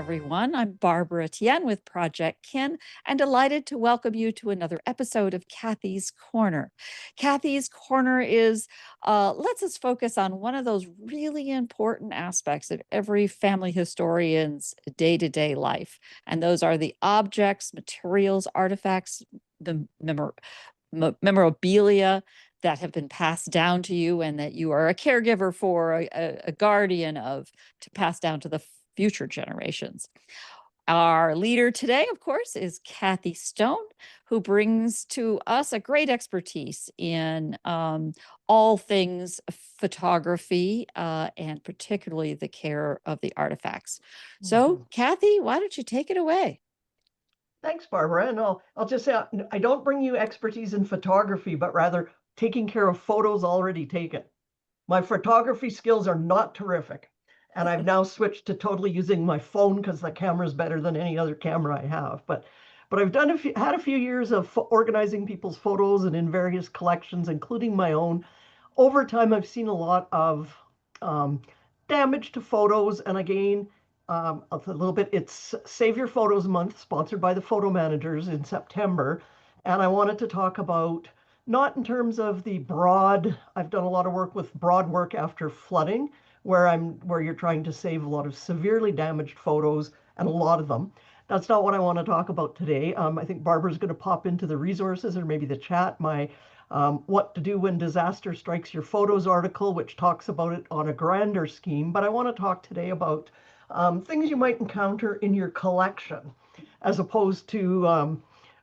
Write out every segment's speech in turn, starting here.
everyone. I'm Barbara Tien with Project Kin and delighted to welcome you to another episode of Kathy's Corner. Kathy's Corner lets us focus on one of those really important aspects of every family historian's day-to-day life. And those are the objects, materials, artifacts, the memorabilia that have been passed down to you and that you are a caregiver for, a guardian of, to pass down to the future generations. Our leader today, of course, is Kathy Stone, who brings to us a great expertise in all things photography and particularly the care of the artifacts. So, Kathy, why don't you take it away? Thanks, Barbara. And I'll just say, I don't bring you expertise in photography, but rather taking care of photos already taken. My photography skills are not terrific. And I've now switched to totally using my phone because the camera is better than any other camera I have. But I've had a few years of organizing people's photos and in various collections, including my own. Over time, I've seen a lot of damage to photos. And again, a little bit, it's Save Your Photos Month, sponsored by the Photo Managers in September. And I wanted to talk about, not in terms of the broad, I've done a lot of work with broad work after flooding, where you're trying to save a lot of severely damaged photos, and a lot of them. That's not what I want to talk about today. I think Barbara's going to pop into the resources or maybe the chat, my What to Do When Disaster Strikes Your Photos article, which talks about it on a grander scheme. But I want to talk today about things you might encounter in your collection, as opposed to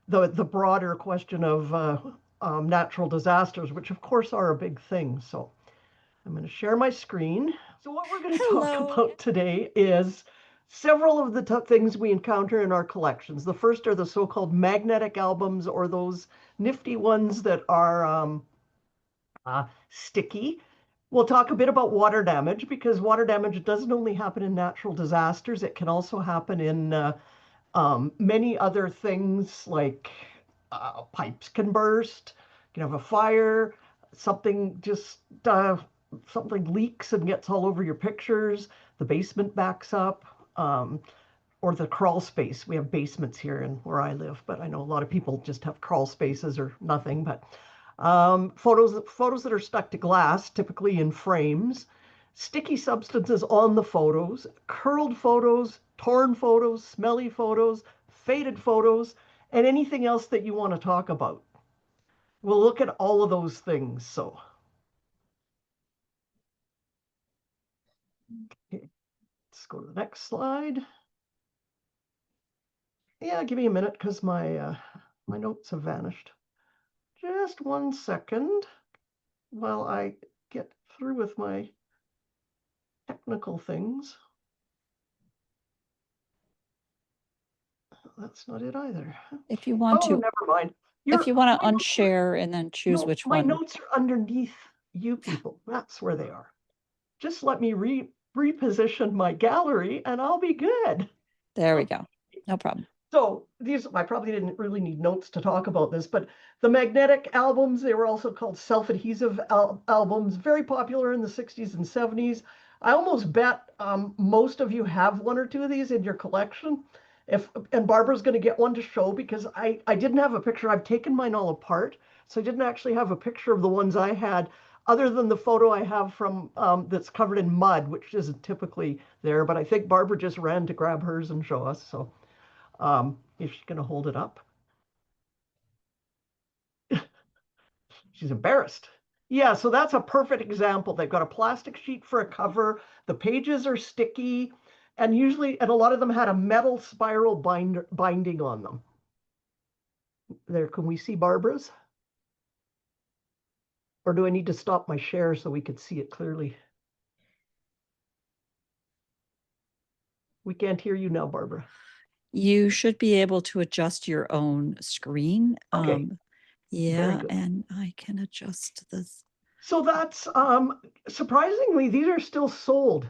the broader question of natural disasters, which of course are a big thing. So I'm going to share my screen. So what we're going to talk about today is several of the things we encounter in our collections. The first are the so-called magnetic albums, or those nifty ones that are sticky. We'll talk a bit about water damage, because water damage doesn't only happen in natural disasters. It can also happen in many other things, like pipes can burst, you can have a fire, something leaks and gets all over your pictures, the basement backs up, or the crawl space. We have basements here where I live, but I know a lot of people just have crawl spaces or nothing. But photos that are stuck to glass, typically in frames, sticky substances on the photos, curled photos, torn photos, smelly photos, faded photos, and anything else that you want to talk about. We'll look at all of those things. So, okay, let's go to the next slide. Yeah, give me a minute because my notes have vanished. Just 1 second while I get through with my technical things. That's not it either. If you want to, never mind. If you want to unshare and then choose which one. My notes are underneath you people. That's where they are. Just let me reposition my gallery and I'll be good. There we go. No problem. So I probably didn't really need notes to talk about this, but the magnetic albums, they were also called self-adhesive albums, very popular in the 60s and 70s. I almost bet most of you have one or two of these in your collection. And Barbara's going to get one to show, because I didn't have a picture. I've taken mine all apart, so I didn't actually have a picture of the ones I had, other than the photo I have from that's covered in mud, which isn't typically there. But I think Barbara just ran to grab hers and show us. So if she's going to hold it up. She's embarrassed. Yeah, so that's a perfect example. They've got a plastic sheet for a cover. The pages are sticky. And a lot of them had a metal spiral binding on them. There, can we see Barbara's? Or do I need to stop my share so we could see it clearly? We can't hear you now, Barbara. You should be able to adjust your own screen. Okay. Yeah, and I can adjust this. So that's, surprisingly, these are still sold.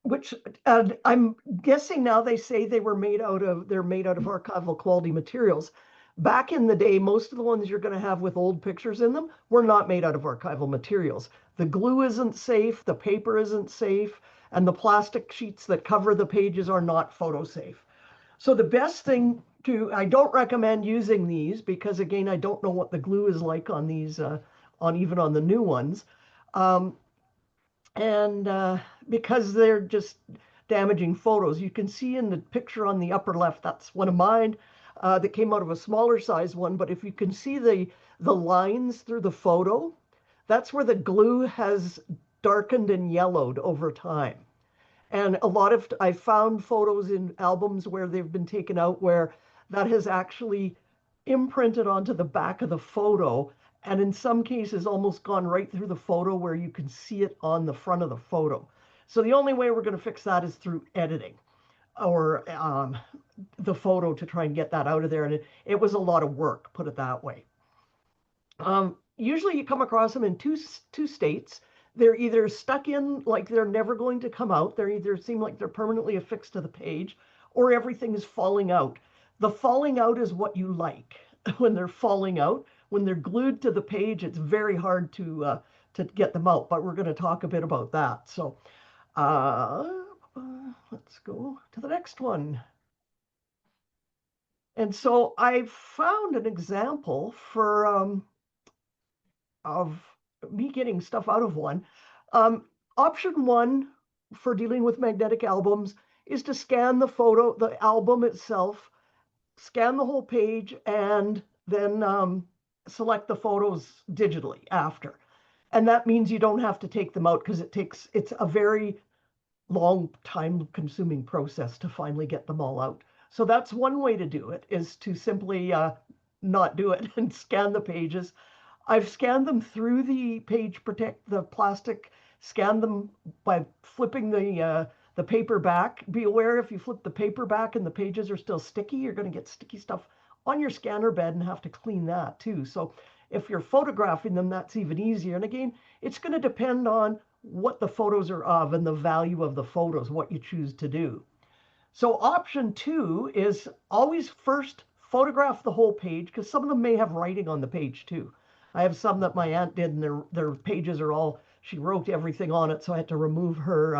Which I'm guessing now they say they're made out of archival quality materials. Back in the day, most of the ones you're going to have with old pictures in them were not made out of archival materials. The glue isn't safe, the paper isn't safe, and the plastic sheets that cover the pages are not photo safe. So the best thing I don't recommend using these because again, I don't know what the glue is like on these, even on the new ones. Because they're just damaging photos. You can see in the picture on the upper left, that's one of mine that came out of a smaller size one. But if you can see the lines through the photo, that's where the glue has darkened and yellowed over time. And I found photos in albums where they've been taken out where that has actually imprinted onto the back of the photo, and in some cases almost gone right through the photo where you can see it on the front of the photo. So the only way we're going to fix that is through editing or the photo to try and get that out of there. And it was a lot of work, put it that way. Usually you come across them in two states. They're either stuck in like they're never going to come out. They either seem like they're permanently affixed to the page, or everything is falling out. The falling out is what you like. When they're falling out, when they're glued to the page, it's very hard to get them out. But we're going to talk a bit about that. So let's go to the next one. And so I found an example of me getting stuff out of one. Option one for dealing with magnetic albums is to scan the photo, the album itself, scan the whole page, and then select the photos digitally after. And that means you don't have to take them out because it's a very long time consuming process to finally get them all out. So that's one way to do it, is to simply not do it and scan the pages. I've scanned them through the page protect, the plastic, scanned them by flipping the paper back. Be aware if you flip the paper back and the pages are still sticky, you're going to get sticky stuff on your scanner bed and have to clean that too. So if you're photographing them, that's even easier. And again, it's going to depend on what the photos are of and the value of the photos, what you choose to do. So option two is always first photograph the whole page, because some of them may have writing on the page too. I have some that my aunt did, and their pages are all, she wrote everything on it, so I had to remove her.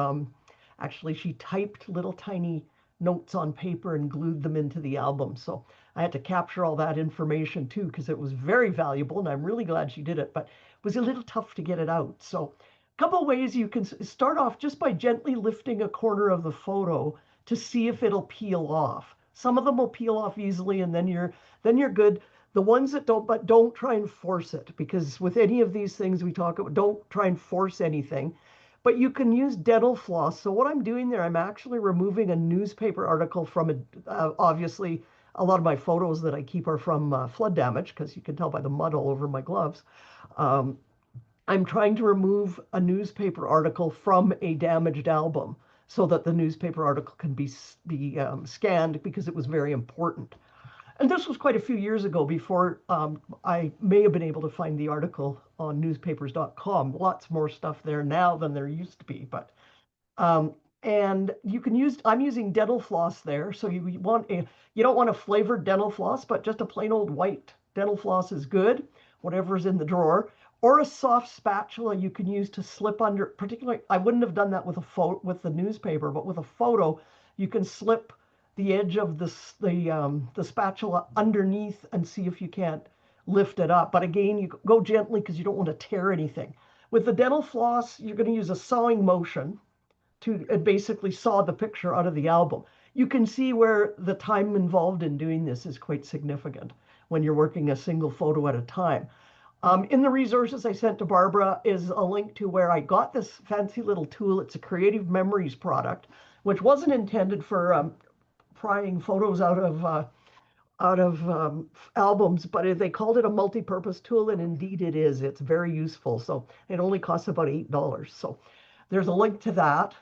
Actually, she typed little tiny notes on paper and glued them into the album. So I had to capture all that information too, because it was very valuable, and I'm really glad she did it, but it was a little tough to get it out. So a couple ways you can start off just by gently lifting a corner of the photo to see if it'll peel off. Some of them will peel off easily, and then you're good. The ones that don't, but don't try and force it, because with any of these things we talk about, don't try and force anything. But you can use dental floss. So what I'm doing there, I'm actually removing a newspaper article from obviously a lot of my photos that I keep are from flood damage, because you can tell by the mud all over my gloves. I'm trying to remove a newspaper article from a damaged album so that the newspaper article can be scanned, because it was very important. And this was quite a few years ago, before I may have been able to find the article on newspapers.com. Lots more stuff there now than there used to be. But and you can use, I'm using dental floss there. So you don't want a flavored dental floss, but just a plain old white dental floss is good, whatever's in the drawer. Or a soft spatula you can use to slip under. Particularly, I wouldn't have done that with the newspaper, but with a photo, you can slip the edge of the spatula underneath and see if you can't lift it up. But again, you go gently because you don't want to tear anything. With the dental floss, you're going to use a sawing motion to basically saw the picture out of the album. You can see where the time involved in doing this is quite significant when you're working a single photo at a time. In the resources I sent to Barbara is a link to where I got this fancy little tool. It's a Creative Memories product, which wasn't intended for prying photos out of albums, but they called it a multi-purpose tool, and indeed it is. It's very useful. So it only costs about $8. So there's a link to that.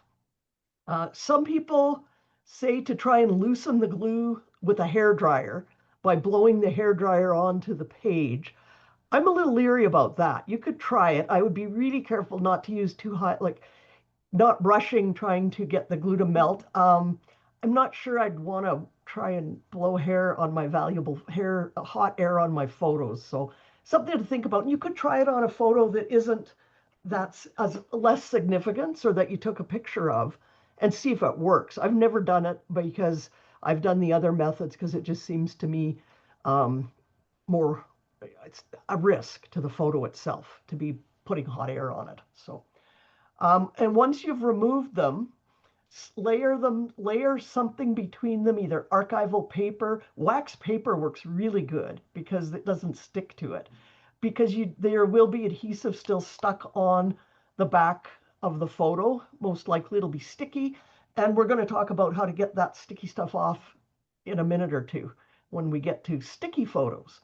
Some people say to try and loosen the glue with a hairdryer by blowing the hairdryer onto the page. I'm a little leery about that. You could try it. I would be really careful not to use too high, like not rushing, trying to get the glue to melt. I'm not sure I'd want to try and blow hair on my valuable hair, hot air on my photos. So something to think about. And you could try it on a photo that isn't, that's as less significance or that you took a picture of and see if it works. I've never done it because I've done the other methods because it just seems to me more, it's a risk to the photo itself to be putting hot air on it. So, and once you've removed them, layer something between them, either archival paper. Wax paper works really good because it doesn't stick to it, because there will be adhesive still stuck on the back of the photo. Most likely it'll be sticky, and we're going to talk about how to get that sticky stuff off in a minute or two when we get to sticky photos.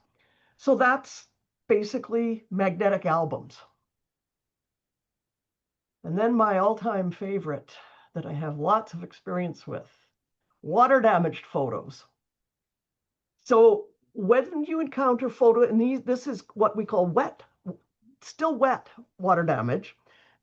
So that's basically magnetic albums. And then my all-time favorite that I have lots of experience with, water damaged photos. So when you encounter photo, and this is what we call wet, still wet water damage.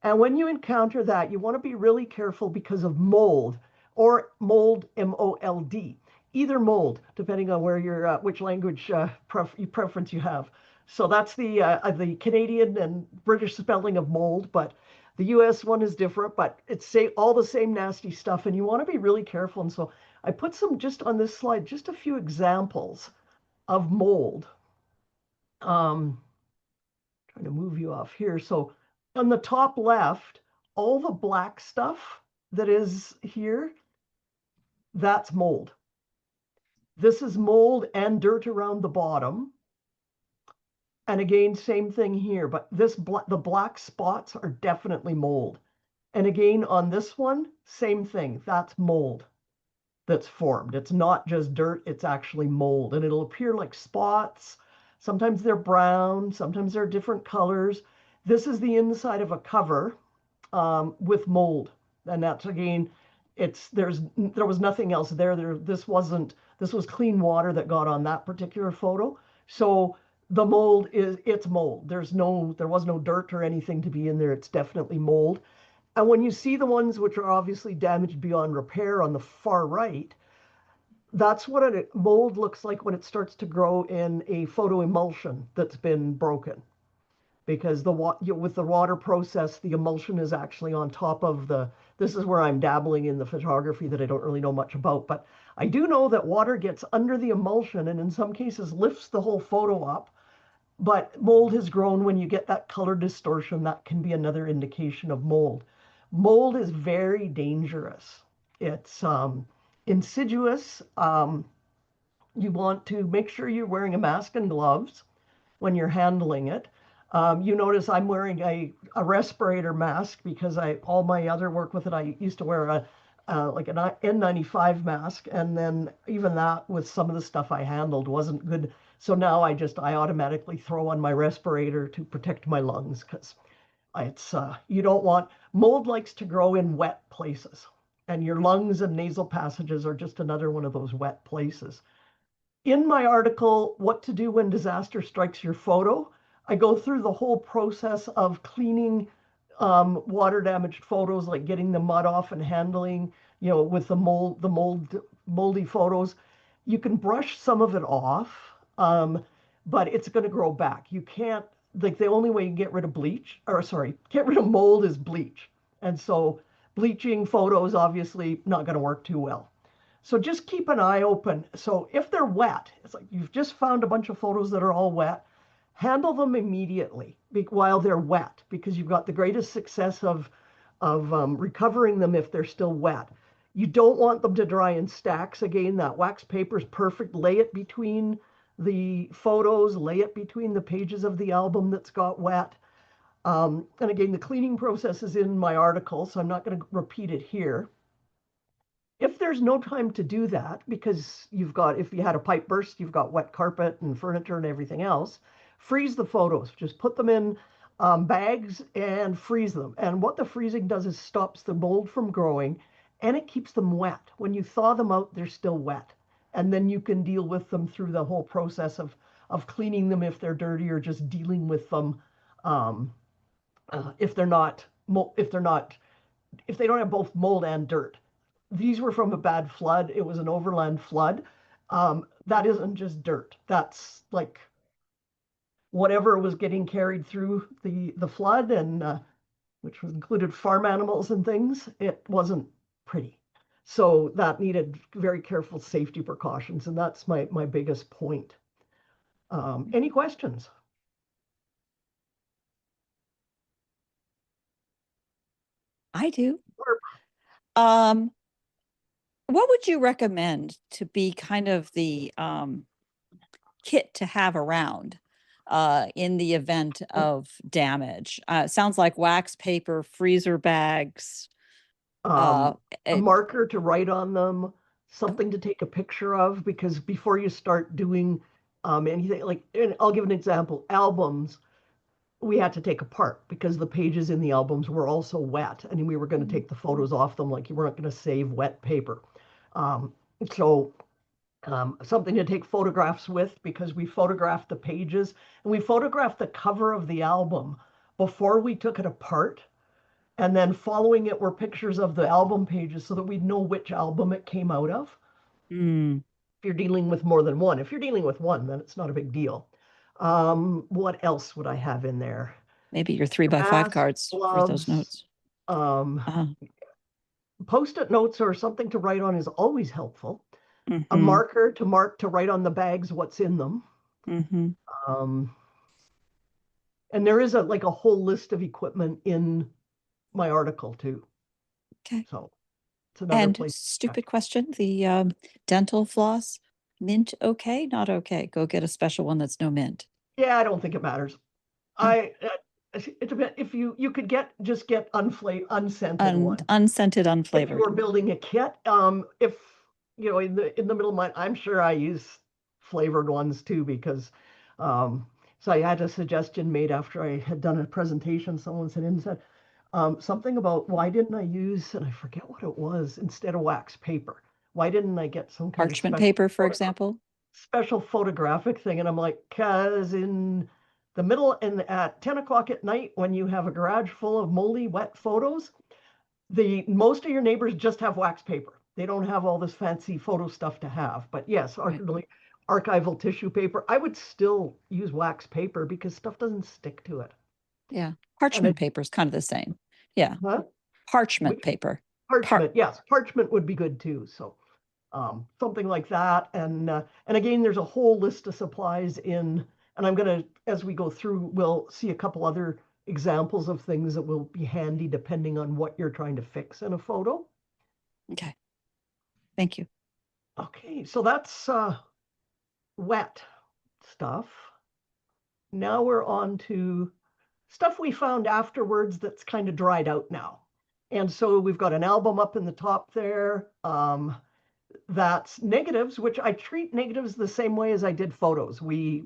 And when you encounter that, you want to be really careful because of mold, or mold, M-O-L-D, either mold, depending on where you're, which language preference you have. So that's the Canadian and British spelling of mold, but the US one is different, but it's all the same nasty stuff, and you want to be really careful. And so I put some, just on this slide, just a few examples of mold. Trying to move you off here. So on the top left, all the black stuff that is here, that's mold. This is mold and dirt around the bottom. And again, same thing here, but the black spots are definitely mold. And again, on this one, same thing, that's mold that's formed. It's not just dirt, it's actually mold. And it'll appear like spots. Sometimes they're brown, sometimes they're different colors. This is the inside of a cover with mold. And that's, again, there was nothing else there. This was clean water that got on that particular photo. So the mold it's mold. There was no dirt or anything to be in there. It's definitely mold. And when you see the ones which are obviously damaged beyond repair on the far right, that's what a mold looks like when it starts to grow in a photo emulsion that's been broken. Because with the water process, the emulsion is actually on top of this is where I'm dabbling in the photography that I don't really know much about, but I do know that water gets under the emulsion and in some cases lifts the whole photo up. But mold has grown when you get that color distortion. That can be another indication of mold. Mold is very dangerous. It's insidious. You want to make sure you're wearing a mask and gloves when you're handling it. You notice I'm wearing a respirator mask because all my other work with it, I used to wear like an N95 mask, and then even that with some of the stuff I handled wasn't good. So now I automatically throw on my respirator to protect my lungs, because you don't want, mold likes to grow in wet places, and your lungs and nasal passages are just another one of those wet places. In my article, What to Do When Disaster Strikes Your Photo, I go through the whole process of cleaning water damaged photos, like getting the mud off and handling, with the moldy photos. You can brush some of it off, but it's going to grow back. You can't, like, the only way you get rid of get rid of mold is bleach. And so bleaching photos obviously not going to work too well. So just keep an eye open. So if they're wet, it's like you've just found a bunch of photos that are all wet, handle them immediately while they're wet, because you've got the greatest success of recovering them if they're still wet. You don't want them to dry in stacks. Again, that wax paper is perfect. Lay it between the photos, lay it between the pages of the album that's got wet. And again, the cleaning process is in my article, so I'm not going to repeat it here. If there's no time to do that, because if you had a pipe burst, you've got wet carpet and furniture and everything else, freeze the photos. Just put them in bags and freeze them. And what the freezing does is stops the mold from growing, and it keeps them wet. When you thaw them out, they're still wet. And then you can deal with them through the whole process of cleaning them if they're dirty, or just dealing with them if they don't have both mold and dirt. these were from a bad flood. It was an overland flood. That isn't just dirt. That's like whatever was getting carried through the flood, and which was included farm animals and things. It wasn't pretty. So that needed very careful safety precautions, and that's my biggest point. Any questions? I do. Or- Um, what would you recommend to be kind of the kit to have around in the event of damage? Sounds like wax paper, freezer bags, a it- marker to write on them, something to take a picture of, because before you start doing anything, like, and I'll give an example, albums, we had to take apart because the pages in the albums were also wet, and we were going to take the photos off them, like you weren't going to save wet paper. Um, so something to take photographs with, because we photographed the pages and we photographed the cover of the album before we took it apart. And then following it were pictures of the album pages so that we'd know which album it came out of. mm, If you're dealing with more than one, if you're dealing with one, then it's not a big deal. What else would I have in there? maybe your 3x5 Mask, cards for those gloves, notes. Uh, post-it notes or something to write on is always helpful. A mhm, marker to write on the bags what's in them. mhm. Um, and there is like a whole list of equipment in my article too. Okay. So it's another And place. stupid question, the dental floss, mint okay, not okay? Go get a special one that's no mint. Yeah, I don't think it matters. Oh, It depends if you could just get unscented one. unscented, If you unflavored. were building a kit, if in the middle of my, I'm sure I use flavored ones too, because so I had a suggestion made after I had done a presentation. Someone sent in and said something about why didn't I use, and I forget what it was, instead of wax paper. Why didn't I get some kind of Parchment paper, for example. special photographic thing? And I'm like, because in the middle and at 10 o'clock at night, when you have a garage full of moldy, wet photos, most of your neighbors just have wax paper. They don't have all this fancy photo stuff to have. But yes, Right. archival tissue paper. I would still use wax paper because stuff doesn't stick to it. Yeah. And Parchment paper is kind of the same. Yeah. huh? Parchment paper. Parchment, yes, parchment would be good too. So something like that. And again, there's a whole list of supplies in, and I'm gonna, as we go through, we'll see a couple other examples of things that will be handy depending on what you're trying to fix in a photo. Okay. Thank you. Okay, so that's wet stuff. Now we're on to stuff we found afterwards that's kind of dried out now. And so we've got an album up in the top there. That's negatives, which I treat negatives the same way as I did photos. We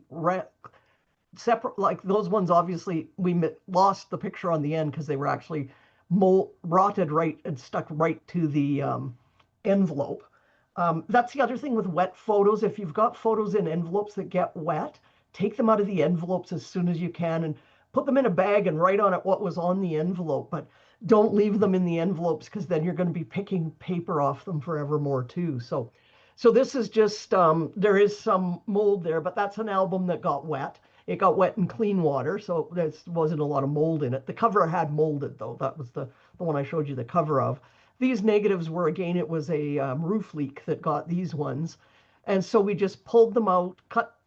separate, like those ones, obviously we lost the picture on the end because they were actually rotted right and stuck right to the envelope. That's the other thing with wet photos. If you've got photos in envelopes that get wet, take them out of the envelopes as soon as you can and put them in a bag and write on it what was on the envelope. But don't leave them in the envelopes, because then you're going to be picking paper off them forevermore too. So this is just, there is some mold there, but that's an album that got wet. It got wet in clean water, so there wasn't a lot of mold in it. The cover had molded though. That was the one I showed you the cover of. These negatives were, again, it was a roof leak that got these ones. And so we just pulled them out, cut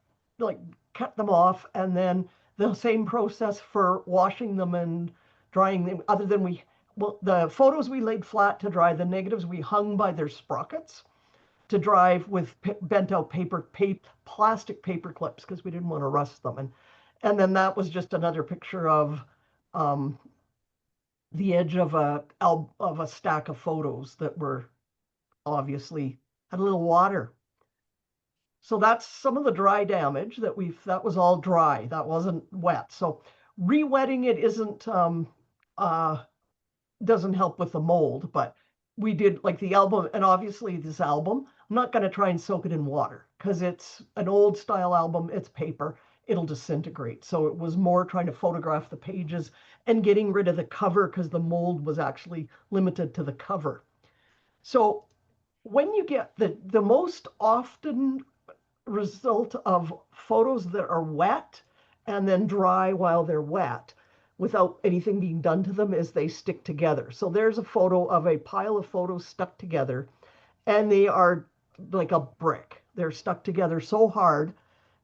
them off, and then the same process for washing them and drying them, other than the photos we laid flat to dry, the negatives we hung by their sprockets to dry with bent out plastic paper clips, because we didn't want to rust them. And then that was just another picture of the edge of a stack of photos that were obviously had a little water. So that's some of the dry damage that was all dry. That wasn't wet. So re-wetting it doesn't help with the mold, but we did, like the album, and obviously this album, I'm not going to try and soak it in water because it's an old style album. It's paper. It'll disintegrate. So it was more trying to photograph the pages and getting rid of the cover, because the mold was actually limited to the cover. So when you get the most often result of photos that are wet and then dry while they're wet without anything being done to them is they stick together. So there's a photo of a pile of photos stuck together, and they are like a brick. They're stuck together so hard.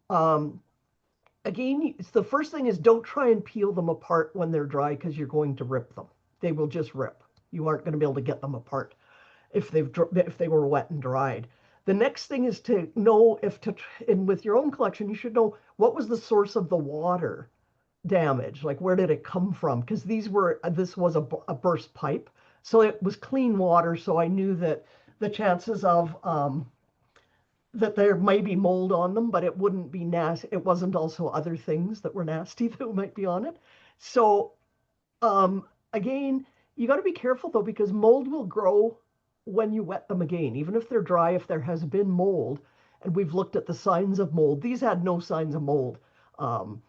Um, Again, the first thing is don't try and peel them apart when they're dry because you're going to rip them. They will just rip. You aren't going to be able to get them apart if they were wet and dried. The next thing is to know and with your own collection, you should know what was the source of the water damage, like where did it come from? Because this was a burst pipe, so it was clean water. So I knew that the chances of that there might be mold on them, but it wouldn't be nasty. It wasn't also other things that were nasty that might be on it. So again, you got to be careful though, because mold will grow when you wet them again, even if they're dry, if there has been mold. And we've looked at the signs of mold. These had no signs of mold. Um,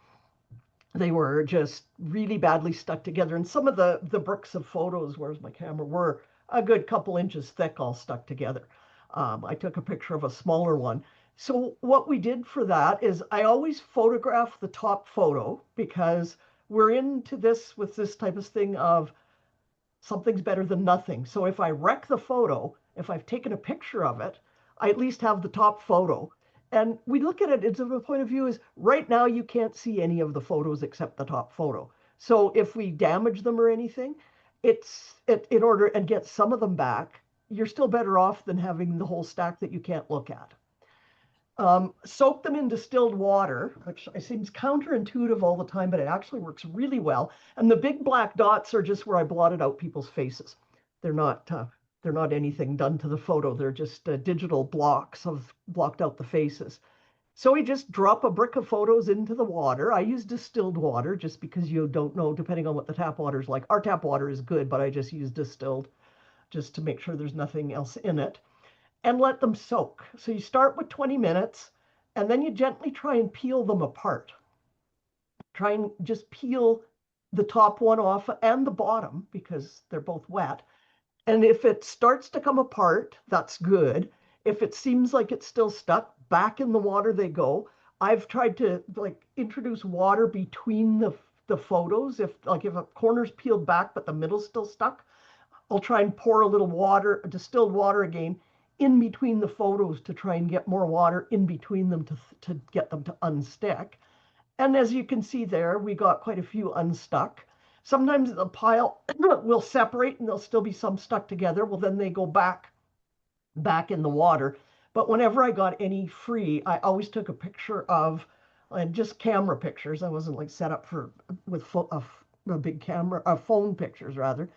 they were just really badly stuck together. And some of the bricks of photos, where's my camera, were a good couple inches thick, all stuck together. I took a picture of a smaller one. So what we did for that is I always photograph the top photo because we're into this with this type of thing of something's better than nothing. So if I wreck the photo, if I've taken a picture of it, I at least have the top photo. And we look at it from the point of view is right now you can't see any of the photos except the top photo. So if we damage them or anything, in order and get some of them back, you're still better off than having the whole stack that you can't look at. Soak them in distilled water, which seems counterintuitive all the time, but it actually works really well. And the big black dots are just where I blotted out people's faces. They're not they're not anything done to the photo. They're just digital blocks of blocked out the faces. So we just drop a brick of photos into the water. I use distilled water just because you don't know, depending on what the tap water is like. Our tap water is good, but I just use distilled just to make sure there's nothing else in it, and let them soak. So you start with 20 minutes and then you gently try and peel them apart. Try and just peel the top one off and the bottom because they're both wet. And if it starts to come apart, that's good. If it seems like it's still stuck, back in the water they go. I've tried to introduce water between the photos. If a corner's peeled back but the middle's still stuck, I'll try and pour a little water, distilled water again, in between the photos to try and get more water in between them to get them to unstick. And as you can see there, we got quite a few unstuck. Sometimes the pile will separate and there'll still be some stuck together. Well, then they go back in the water. But whenever I got any free, I always took a picture of, and just camera pictures. I wasn't set up with a big camera, phone pictures rather.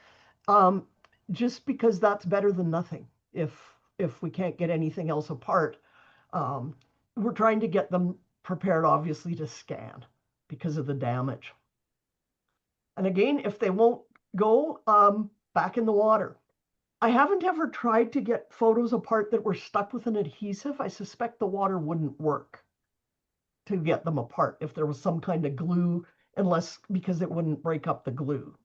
Just because that's better than nothing. If we can't get anything else apart, we're trying to get them prepared, obviously, to scan because of the damage. And again, if they won't go, back in the water. I haven't ever tried to get photos apart that were stuck with an adhesive. I suspect the water wouldn't work to get them apart if there was some kind of glue, because it wouldn't break up the glue.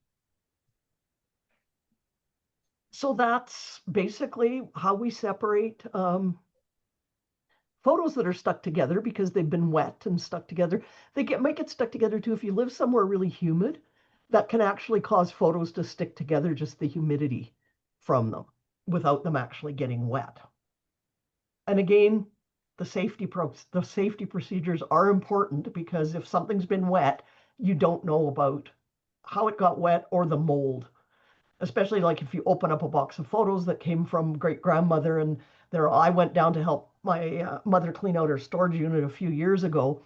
So that's basically how we separate photos that are stuck together because they've been wet and stuck together. They might get stuck together too if you live somewhere really humid. That can actually cause photos to stick together, just the humidity from them, without them actually getting wet. And again, the safety procedures are important because if something's been wet, you don't know about how it got wet or the mold. Especially if you open up a box of photos that came from great-grandmother, and I went down to help my mother clean out her storage unit a few years ago,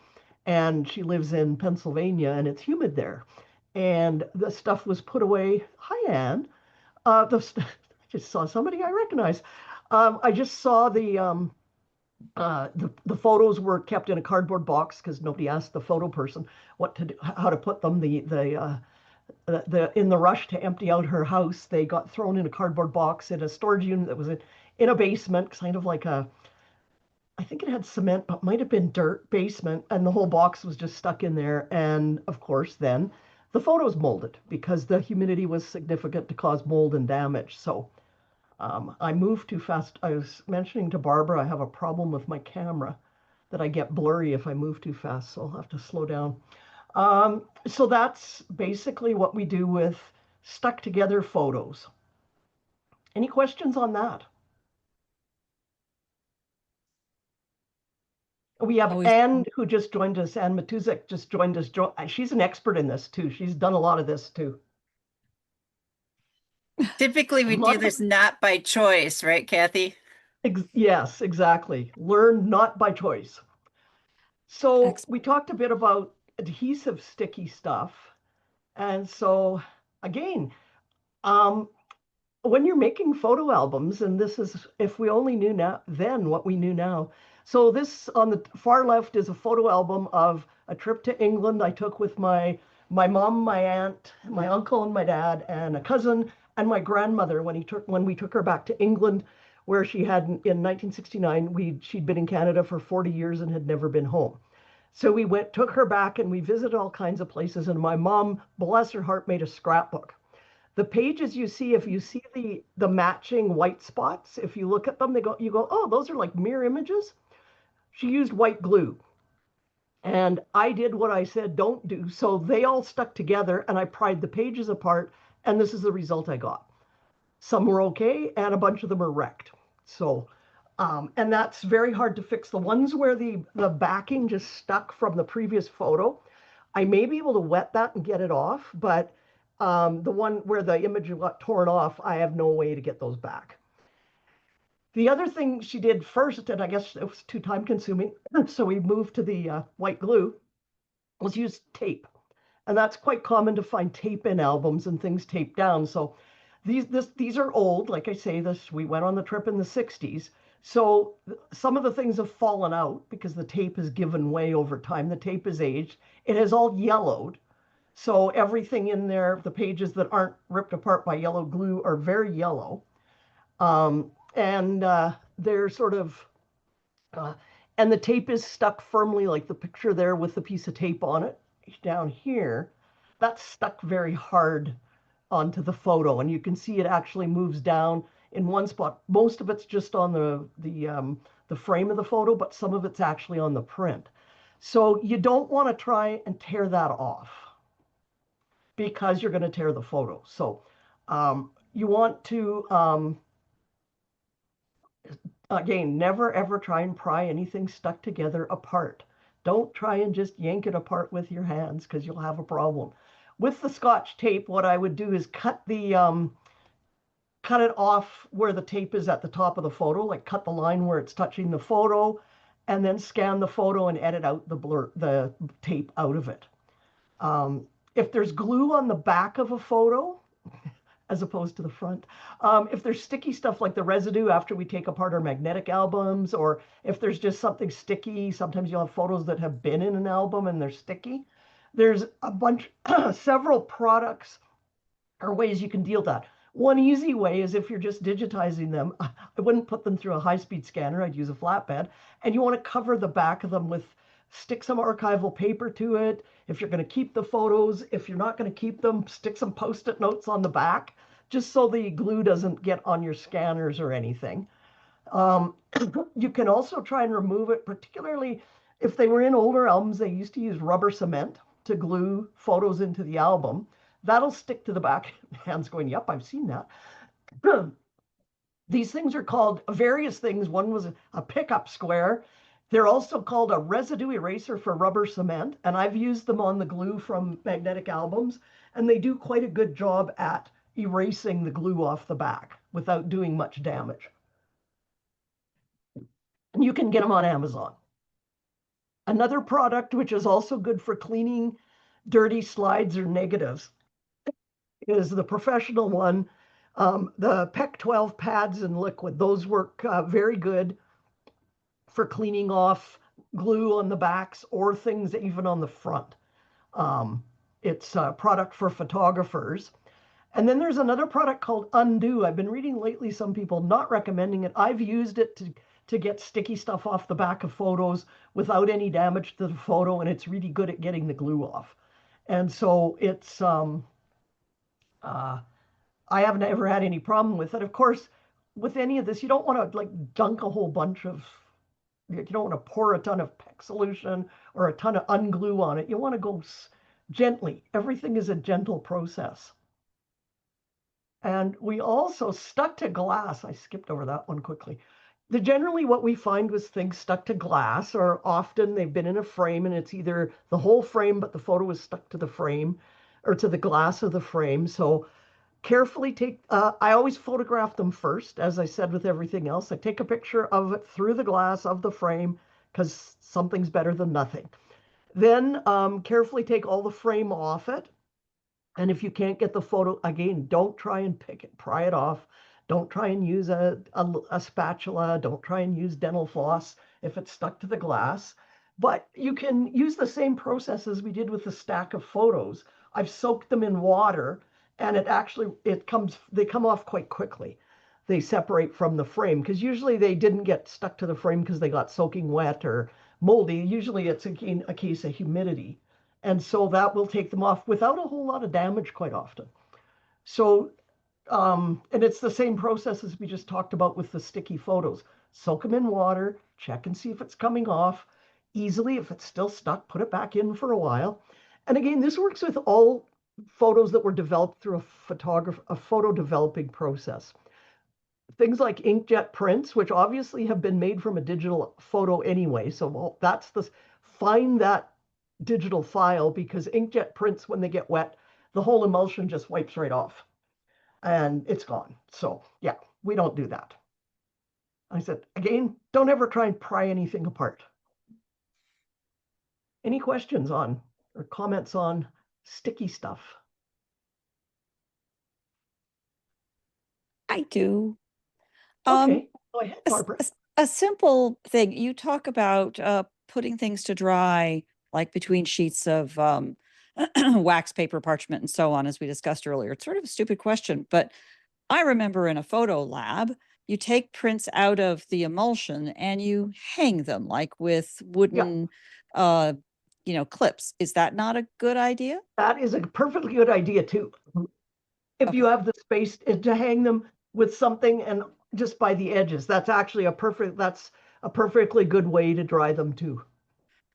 and she lives in Pennsylvania and it's humid there. And the stuff was put away. Hi, Anne. I just saw somebody I recognize. I just saw the photos were kept in a cardboard box because nobody asked the photo person how to put them. In the rush to empty out her house, they got thrown in a cardboard box in a storage unit that was in a basement, kind of like I think it had cement, but might have been dirt basement, and the whole box was just stuck in there. And of course, then the photos molded because the humidity was significant to cause mold and damage. So I move too fast. I was mentioning to Barbara, I have a problem with my camera that I get blurry if I move too fast, so I'll have to slow down. So that's basically what we do with stuck together photos. Any questions on that? We have Always. Anne who just joined us. Anne Matuzek just joined us. She's an expert in this too. She's done a lot of this too. Typically, A we lot do of this not by choice, right, Kathy? yes, exactly. Learn not by choice. So Ex- we talked a bit about adhesive sticky stuff. And so again, um, when you're making photo albums, and this is if we only knew now then what we knew now. So this on the far left is a photo album of a trip to England I took with my mom, my aunt, my uncle, and my dad, and a cousin, and my grandmother when we took her back to England, where she had in 1969 she'd been in Canada for 40 years and had never been home. So we took her back, and we visited all kinds of places. And my mom, bless her heart, made a scrapbook. The pages you see, if you see the matching white spots, if you look at them, you go, oh, those are like mirror images. She used white glue. And I did what I said don't do. So they all stuck together, and I pried the pages apart, and this is the result I got. Some were okay, and a bunch of them are wrecked. So, and that's very hard to fix. The ones where the backing just stuck from the previous photo, I may be able to wet that and get it off, but the one where the image got torn off, I have no way to get those back. The other thing she did first, and I guess it was too time consuming, so we moved to the white glue, was use tape. And that's quite common to find tape in albums and things taped down. So these are old. Like I say, we went on the trip in the 60s. So some of the things have fallen out because the tape has given way over time. The tape is aged. It has all yellowed. So everything in there, the pages that aren't ripped apart by yellow glue are very yellow. And they're sort of, uh, and the tape is stuck firmly, like the picture there with the piece of tape on it down here. That's stuck very hard onto the photo, and you can see it actually moves down in one spot. Most of it's just on the frame of the photo, but some of it's actually on the print. So you don't want to try and tear that off because you're going to tear the photo. So you want to again, never ever try and pry anything stuck together apart. Don't try and just yank it apart with your hands because you'll have a problem. With the Scotch tape, what I would do is cut it off where the tape is at the top of the photo, like cut the line where it's touching the photo, and then scan the photo and edit out the tape out of it. If there's glue on the back of a photo, as opposed to the front. If there's sticky stuff like the residue after we take apart our magnetic albums, or if there's just something sticky, sometimes you'll have photos that have been in an album and they're sticky. There's a bunch, several products or ways you can deal with that. One easy way is if you're just digitizing them, I wouldn't put them through a high-speed scanner. I'd use a flatbed. And you want to cover the back of them with, stick some archival paper to it. If you're going to keep the photos, if you're not going to keep them, stick some Post-it notes on the back, just so the glue doesn't get on your scanners or anything. You can also try and remove it, particularly if they were in older albums, they used to use rubber cement to glue photos into the album. That'll stick to the back. Hands going, yep, I've seen that. These things are called various things. One was a pickup square. They're also called a residue eraser for rubber cement, and I've used them on the glue from magnetic albums, and they do quite a good job at erasing the glue off the back without doing much damage. And you can get them on Amazon. Another product which is also good for cleaning dirty slides or negatives is the professional one, the PEC 12 pads in liquid. Those work very good for cleaning off glue on the backs or things even on the front. It's a product for photographers. And then there's another product called Undo. I've been reading lately some people not recommending it. I've used it to get sticky stuff off the back of photos without any damage to the photo, and it's really good at getting the glue off. And so I haven't ever had any problem with it. Of course, with any of this, you don't want to like dunk a whole bunch of, you don't want to pour a ton of PEC solution or a ton of unglue on it. You want to go gently. Everything is a gentle process. And we also stuck to glass. I skipped over that one quickly. Generally what we find was things stuck to glass, or often they've been in a frame and it's either the whole frame, but the photo is stuck to the frame or to the glass of the frame. So carefully take, I always photograph them first, as I said with everything else. I take a picture of it through the glass of the frame because something's better than nothing. Then carefully take all the frame off it. And if you can't get the photo, again, don't try and pry it off. Don't try and use a spatula. Don't try and use dental floss if it's stuck to the glass. But you can use the same process as we did with the stack of photos. I've soaked them in water, and they come off quite quickly. They separate from the frame because usually they didn't get stuck to the frame because they got soaking wet or moldy. Usually it's again a case of humidity. And so that will take them off without a whole lot of damage quite often. So, and it's the same process as we just talked about with the sticky photos. Soak them in water, check and see if it's coming off easily. If it's still stuck, put it back in for a while. And again, this works with all photos that were developed through a photo developing process. Things like inkjet prints, which obviously have been made from a digital photo anyway. So find that digital file, because inkjet prints, when they get wet, the whole emulsion just wipes right off and it's gone. So yeah, we don't do that. I said, again, don't ever try and pry anything apart. Any questions on or comments on sticky stuff? I do. Okay, go ahead, A, Barbara. a simple thing. You talk about putting things to dry, like between sheets of wax paper, parchment, and so on, as we discussed earlier. It's sort of a stupid question, but I remember in a photo lab, you take prints out of the emulsion and you hang them like with wooden, clips. Is that not a good idea? That is a perfectly good idea too. If you have the space to hang them with something and just by the edges, that's a perfectly good way to dry them too.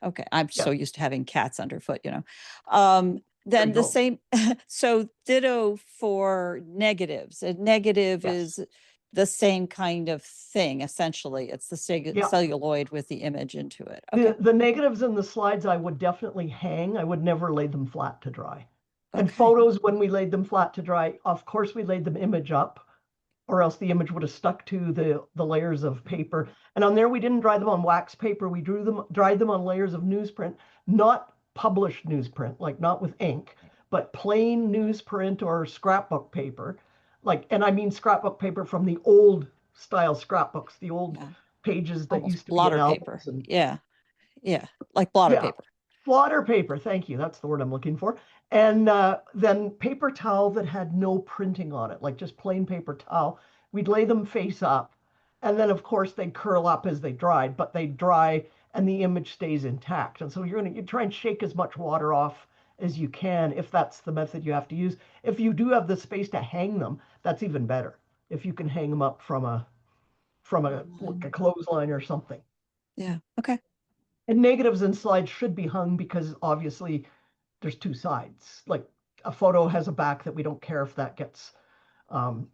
Okay, I'm so used to having cats underfoot, Then the same, so ditto for negatives. A negative is the same kind of thing, essentially. It's the celluloid with the image into it. Okay. The negatives and the slides I would definitely hang. I would never lay them flat to dry. And photos, when we laid them flat to dry, of course we laid them image up, or else the image would have stuck to the layers of paper. And on there, we didn't dry them on wax paper. We dried them on layers of newsprint, not published newsprint, like not with ink, but plain newsprint or scrapbook paper. And I mean scrapbook paper from the old style scrapbooks, the old pages that used to be blotter paper. Like blotter paper. Blotter paper, thank you. That's the word I'm looking for. And then paper towel that had no printing on it, like just plain paper towel. We'd lay them face up. And then, of course, they'd curl up as they dried, but they dry and the image stays intact. And so you try and shake as much water off as you can if that's the method you have to use. If you do have the space to hang them, that's even better. If you can hang them up from a clothesline or something. Yeah, okay. And negatives and slides should be hung because obviously there's two sides. Like a photo has a back that we don't care if that gets,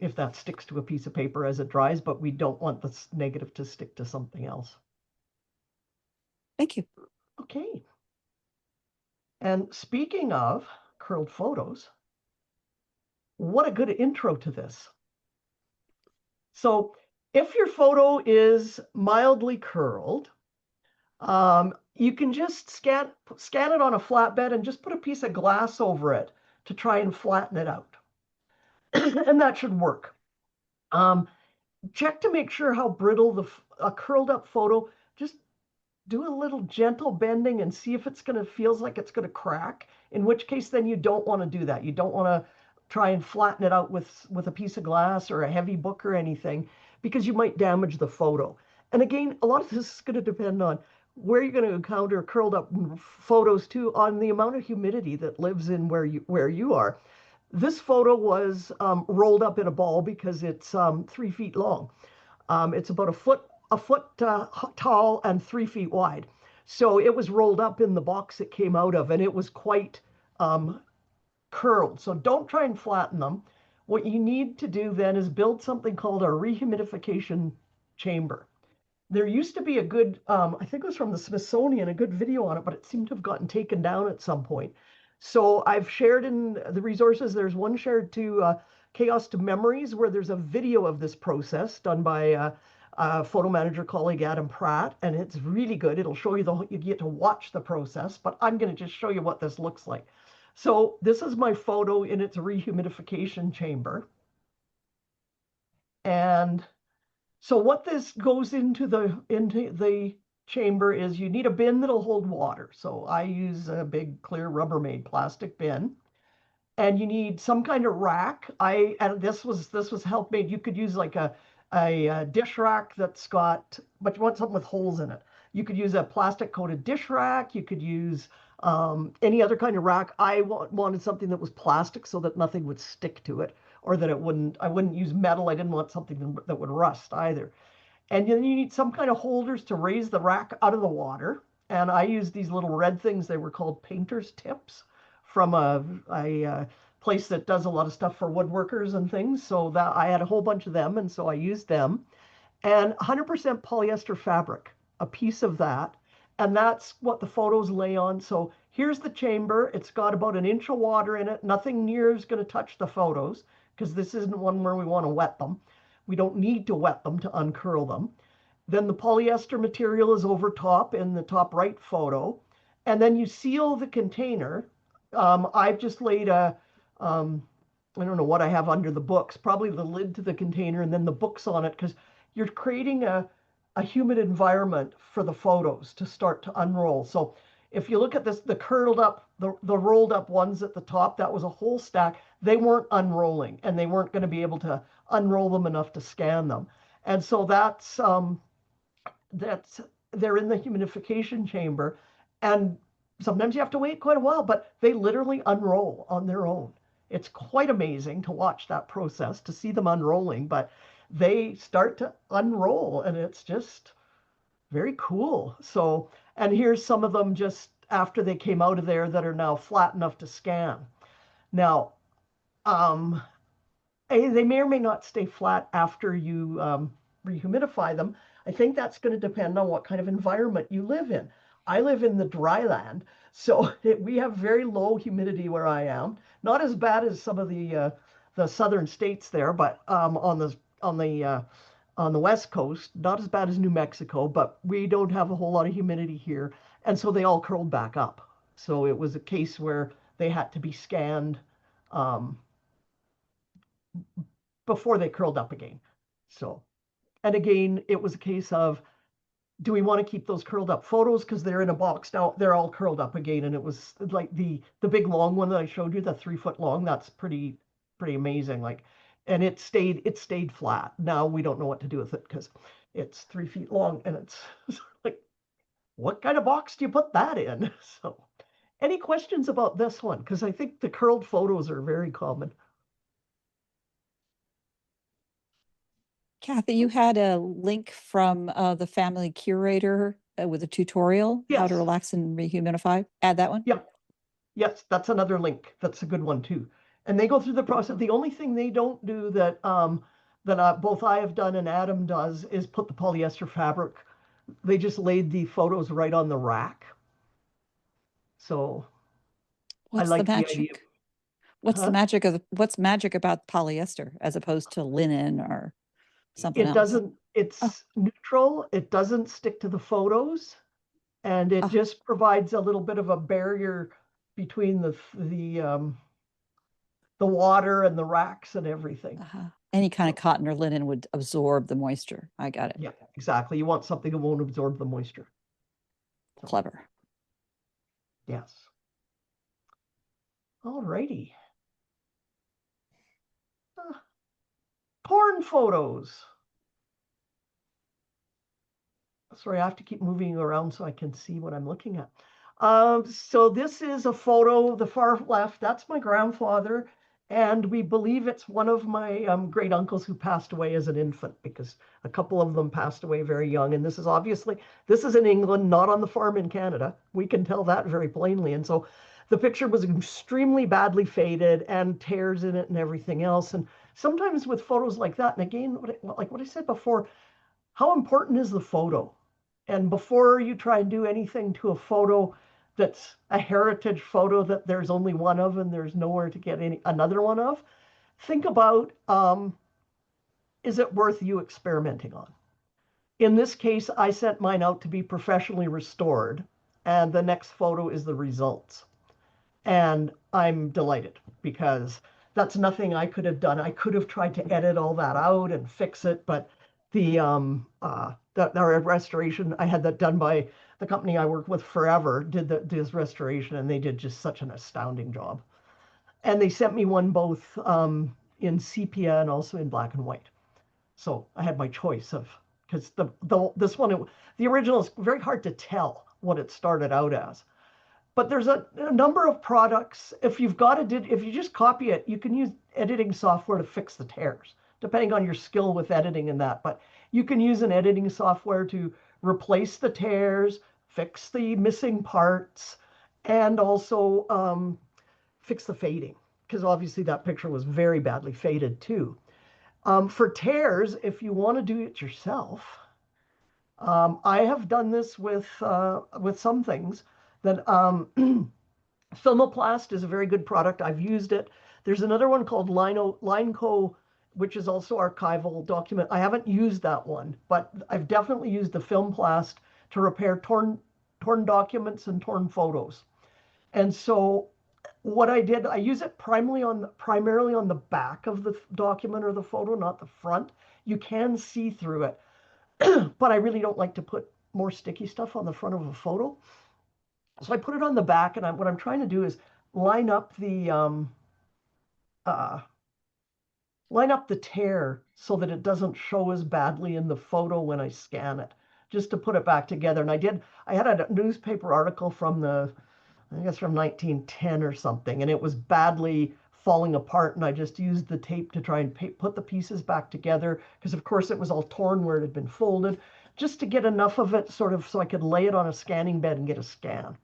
if that sticks to a piece of paper as it dries, but we don't want the negative to stick to something else. Thank you. Okay. And speaking of curled photos, what a good intro to this. So if your photo is mildly curled, you can just scan it on a flatbed and just put a piece of glass over it to try and flatten it out. And that should work. Check to make sure how brittle a curled up photo. Just do a little gentle bending and see if feels like it's going to crack, in which case then you don't want to do that. You don't want to try and flatten it out with a piece of glass or a heavy book or anything, because you might damage the photo. And again, a lot of this is going to depend on where you're going to encounter curled up photos too, on the amount of humidity that lives in where you are. This photo was rolled up in a ball because it's 3 feet long. It's about a foot tall and 3 feet wide. So it was rolled up in the box it came out of, and it was quite curled. So don't try and flatten them. What you need to do then is build something called a rehumidification chamber. There used to be a good, I think it was from the Smithsonian, a good video on it, but it seemed to have gotten taken down at some point. So I've shared in the resources, there's one shared to Chaos to Memories, where there's a video of this process done by a photo manager colleague, Adam Pratt, and it's really good. It'll show you you get to watch the process, but I'm going to just show you what this looks like. So this is my photo in its rehumidification chamber. And so what this goes into the chamber is you need a bin that'll hold water. So I use a big clear Rubbermaid plastic bin. And you need some kind of rack. And this was Helpmade. You could use like a dish rack that's got, but you want something with holes in it. You could use a plastic coated dish rack. You could use any other kind of rack. I wanted something that was plastic so that nothing would stick to it, or that I wouldn't use metal. I didn't want something that would rust either. And then you need some kind of holders to raise the rack out of the water. And I used these little red things. They were called painter's tips from a place that does a lot of stuff for woodworkers and things. So that I had a whole bunch of them, and so I used them. And 100% polyester fabric, a piece of that. And that's what the photos lay on. So here's the chamber. It's got about an inch of water in it. Nothing near is going to touch the photos, because this isn't one where we want to wet them. We don't need to wet them to uncurl them. Then the polyester material is over top in the top right photo. And then you seal the container. I've just laid I don't know what I have under the books, probably the lid to the container and then the books on it, because you're creating a humid environment for the photos to start to unroll. So if you look at this, the curled up, the rolled up ones at the top, that was a whole stack. They weren't unrolling, and they weren't going to be able to unroll them enough to scan them. And so that's they're in the humidification chamber, and sometimes you have to wait quite a while, but they literally unroll on their own. It's quite amazing to watch that process, to see them unrolling, but they start to unroll, and it's just very cool. So, and here's some of them just after they came out of there that are now flat enough to scan. Now, they may or may not stay flat after you rehumidify them. I think that's going to depend on what kind of environment you live in. I live in the dry land, so we have very low humidity where I am. Not as bad as some of the southern states there, but on the West Coast, not as bad as New Mexico, but we don't have a whole lot of humidity here, and so they all curled back up. So it was a case where they had to be scanned before they curled up again. So, and again, it was a case of, do we want to keep those curled up photos because they're in a box now? They're all curled up again, and it was like the big long one that I showed you, the 3 foot long. That's pretty amazing. Like, and it stayed flat. Now we don't know what to do with it because it's 3 feet long, and it's like, what kind of box do you put that in? So, any questions about this one? Because I think the curled photos are very common. Kathy, you had a link from the family curator with a tutorial, how to Yes. relax and rehumidify. Add that one? Yeah. Yes, that's another link. That's a good one too. And they go through the process. The only thing they don't do that both I have done and Adam does is put the polyester fabric. They just laid the photos right on the rack. So What's I like the the magic? idea. What's the Huh? magic of what's magic about polyester as opposed to linen or something It else? doesn't, it's neutral. It doesn't stick to the photos, and it just provides a little bit of a barrier between the water and the racks and everything. Any kind of cotton or linen would absorb the moisture. I got it. Yeah, exactly. You want something that won't absorb the moisture. Clever. Yes. All righty. Porn photos. Sorry, I have to keep moving around so I can see what I'm looking at. So this is a photo, the far left, that's my grandfather. And we believe it's one of my great uncles who passed away as an infant, because a couple of them passed away very young. And this is in England, not on the farm in Canada. We can tell that very plainly. And so the picture was extremely badly faded and tears in it and everything else. And sometimes with photos like that, and again, like what I said before, how important is the photo? And before you try and do anything to a photo that's a heritage photo that there's only one of and there's nowhere to get another one of, think about, is it worth you experimenting on? In this case, I sent mine out to be professionally restored, and the next photo is the results. And I'm delighted, because that's nothing I could have done. I could have tried to edit all that out and fix it, but our restoration, I had that done by the company I worked with forever, did this restoration, and they did just such an astounding job. And they sent me one both in sepia and also in black and white. So I had my choice of, because this one, the original is very hard to tell what it started out as. But there's a number of products. If you just copy it, you can use editing software to fix the tears, depending on your skill with editing and that. But you can use an editing software to replace the tears, fix the missing parts, and also fix the fading, because obviously that picture was very badly faded too. For tears, if you want to do it yourself, I have done this with some things that Filmoplast is a very good product. I've used it. There's another one called Lineco, which is also archival document. I haven't used that one, but I've definitely used the Filmplast to repair torn documents and torn photos. And so what I did, I use it primarily on the back of the document or the photo, not the front. You can see through it, but I really don't like to put more sticky stuff on the front of a photo. So I put it on the back, and what I'm trying to do is line up the tear so that it doesn't show as badly in the photo when I scan it, just to put it back together. And I had a newspaper article from I guess from 1910 or something, and it was badly falling apart, and I just used the tape to try and put the pieces back together, because of course it was all torn where it had been folded, just to get enough of it sort of so I could lay it on a scanning bed and get a scan.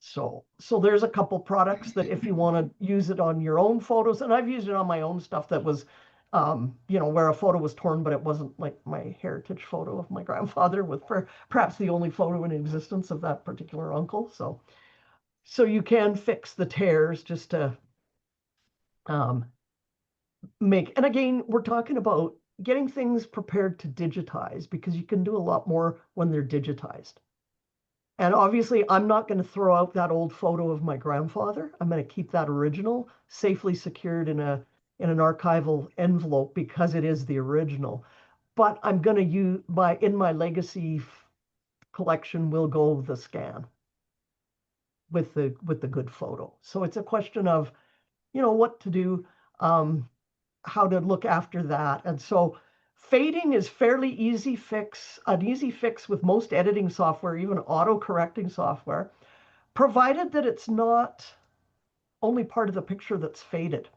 So there's a couple products that if you want to use it on your own photos, and I've used it on my own stuff that was, where a photo was torn, but it wasn't like my heritage photo of my grandfather, with perhaps the only photo in existence of that particular uncle. So you can fix the tears just to make, and again, we're talking about getting things prepared to digitize, because you can do a lot more when they're digitized. And obviously, I'm not going to throw out that old photo of my grandfather. I'm going to keep that original safely secured in an archival envelope, because it is the original. But I'm going to use in my legacy collection will go the scan with the good photo. So it's a question of, what to do, how to look after that. And so fading is an easy fix with most editing software, even auto-correcting software, provided that it's not only part of the picture that's faded.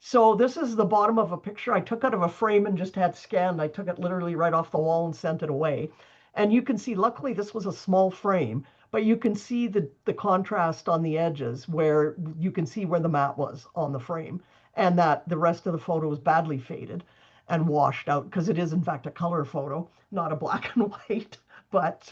So this is the bottom of a picture I took out of a frame and just had scanned. I took it literally right off the wall and sent it away. And you can see, luckily this was a small frame, but you can see the contrast on the edges, where you can see where the matte was on the frame, and that the rest of the photo was badly faded and washed out, because it is in fact a color photo, not a black and white. But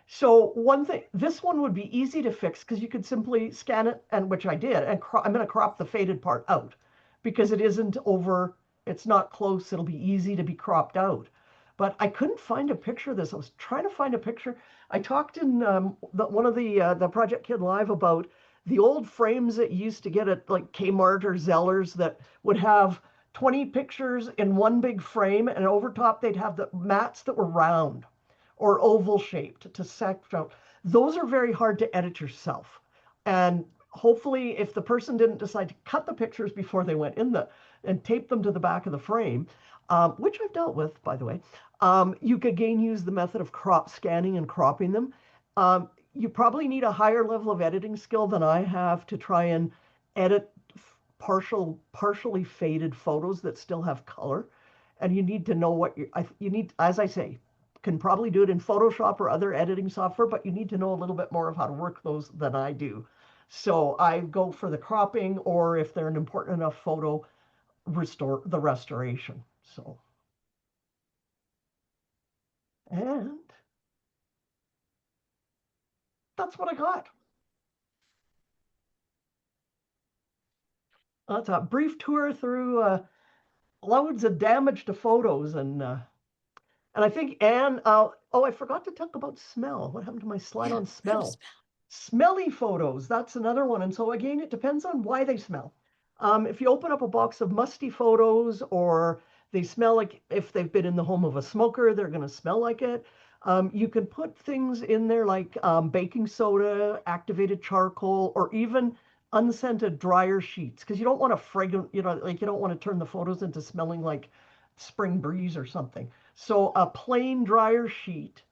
so one thing, this one would be easy to fix, because you could simply scan it, and which I did, and I'm going to crop the faded part out, because it isn't over, it's not close, it'll be easy to be cropped out. But I couldn't find a picture of this. I was trying to find a picture. I talked in one of the Project Kid Live about the old frames that you used to get at like Kmart or Zellers, that would have 20 pictures in one big frame, and over top they'd have the mats that were round or oval shaped to sect out. Those are very hard to edit yourself. And hopefully, if the person didn't decide to cut the pictures before they went in and tape them to the back of the frame, which I've dealt with, by the way, you could again use the method of scanning and cropping them. You probably need a higher level of editing skill than I have to try and edit partially faded photos that still have color. And you need to know what you need, as I say, can probably do it in Photoshop or other editing software, but you need to know a little bit more of how to work those than I do. So I go for the cropping, or if they're an important enough photo, restore the restoration. So, and that's what I got. That's a brief tour through loads of damage to photos, and I think Anne. Oh, I forgot to talk about smell. What happened to my slide Yeah, on forgot to smell? Smelly photos. That's another one. And so again, it depends on why they smell. If you open up a box of musty photos, or they smell like, if they've been in the home of a smoker, they're going to smell like it. You can put things in there like baking soda, activated charcoal, or even unscented dryer sheets, because you don't want to fragrant, like you don't want to turn the photos into smelling like spring breeze or something. So a plain dryer sheet,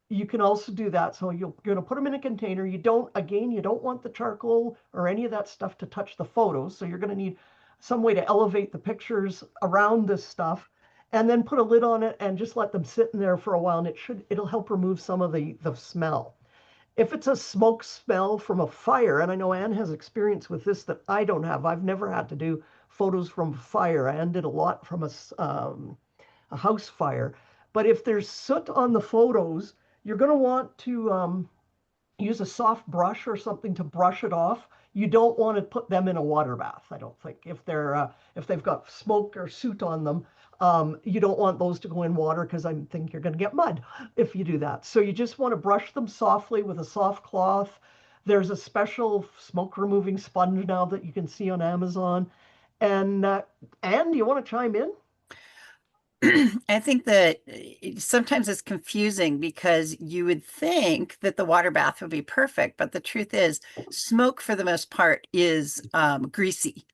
you can also do that. So you're going to put them in a container. You don't want the charcoal or any of that stuff to touch the photos. So you're going to need some way to elevate the pictures around this stuff, and then put a lid on it and just let them sit in there for a while. And it'll help remove some of the smell. If it's a smoke smell from a fire, and I know Anne has experience with this that I don't have. I've never had to do photos from fire. Anne did a lot from a house fire. But if there's soot on the photos, you're going to want to use a soft brush or something to brush it off. You don't want to put them in a water bath, I don't think. If they've got smoke or soot on them, you don't want those to go in water, because I think you're going to get mud if you do that. So you just want to brush them softly with a soft cloth. There's a special smoke removing sponge now that you can see on Amazon. And Anne, do you want to chime in? I think that sometimes it's confusing because you would think that the water bath would be perfect, but the truth is, smoke for the most part is greasy.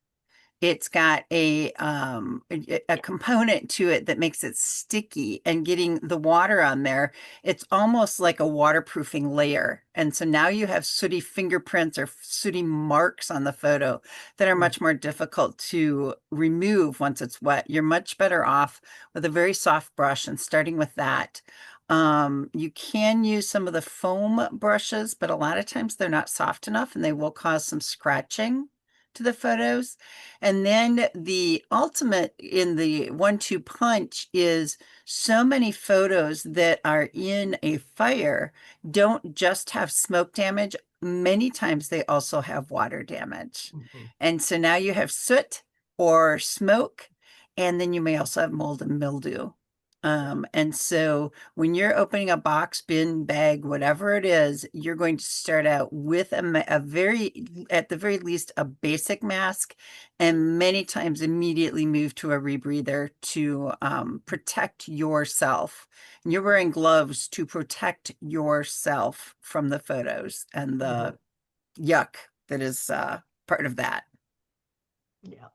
It's got a component to it that makes it sticky, and getting the water on there, it's almost like a waterproofing layer. And so now you have sooty fingerprints or sooty marks on the photo that are much more difficult to remove once it's wet. You're much better off with a very soft brush and starting with that. You can use some of the foam brushes, but a lot of times they're not soft enough and they will cause some scratching to the photos. And then the ultimate in the 1-2 punch is so many photos that are in a fire don't just have smoke damage. Many times they also have water damage. Mm-hmm. And so now you have soot or smoke, and then you may also have mold and mildew. And so when you're opening a box, bin, bag, whatever it is, you're going to start out with a very, at the very least, a basic mask, and many times immediately move to a rebreather to protect yourself. And you're wearing gloves to protect yourself from the photos and the yuck that is part of that. Yeah.